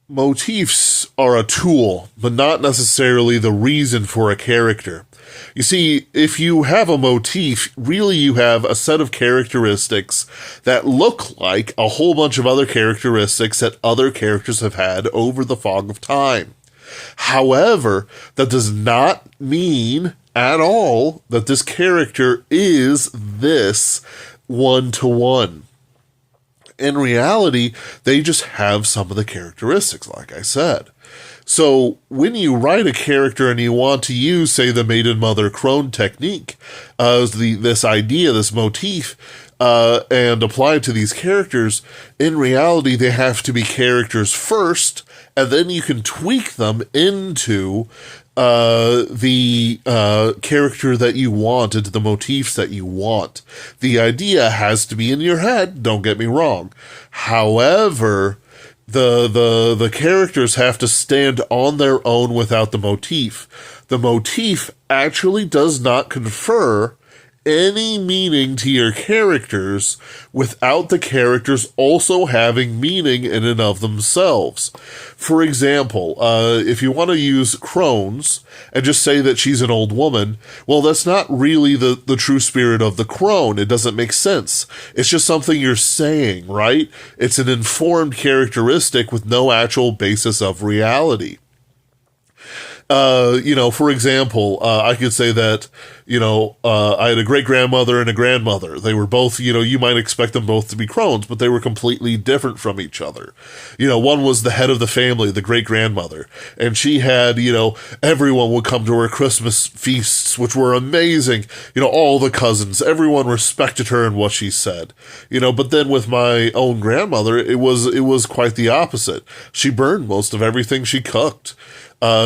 Motifs are a tool, but not necessarily the reason for a character. You see, if you have a motif, really you have a set of characteristics that look like a whole bunch of other characteristics that other characters have had over the fog of time. However, that does not mean at all that this character is this one-to-one. In reality, they just have some of the characteristics, like I said. So when you write a character and you want to use, say, the maiden mother crone technique, this idea, this motif, and apply it to these characters, in reality, they have to be characters first, and then you can tweak them into the character that you want, into the motifs that you want. The idea has to be in your head, don't get me wrong. However, the characters have to stand on their own without the motif. The motif actually does not confer any meaning to your characters without the characters also having meaning in and of themselves. For example, if you want to use crones and just say that she's an old woman, well, that's not really the true spirit of the crone. It doesn't make sense. It's just something you're saying, right? It's an informed characteristic with no actual basis of reality. For example, I could say that, I had a great-grandmother and a grandmother. They were both, you might expect them both to be crones, but they were completely different from each other. One was the head of the family, the great-grandmother, and she had, everyone would come to her Christmas feasts, which were amazing. All the cousins, everyone respected her and what she said. But then with my own grandmother, it was quite the opposite. She burned most of everything she cooked.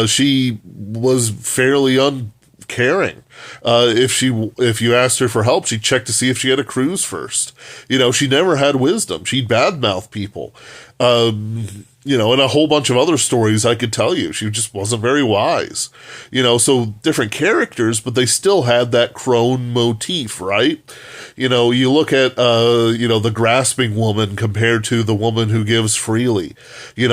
She was fairly uncaring. If you asked her for help, she'd check to see if she had a cruise first. She never had wisdom. She'd badmouth people. And a whole bunch of other stories I could tell you. She just wasn't very wise. So different characters, but they still had that crone motif, right? You look at, the grasping woman compared to the woman who gives freely. If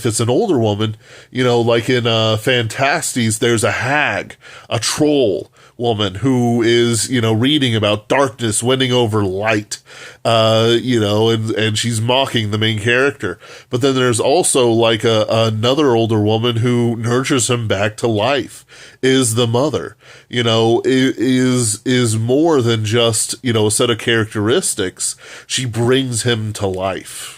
it's an older woman, like in Fantastes, there's a hag, a troll woman who is, reading about darkness winning over light, and she's mocking the main character. But then there's also like another older woman who nurtures him back to life, is the mother, is more than just, a set of characteristics. She brings him to life.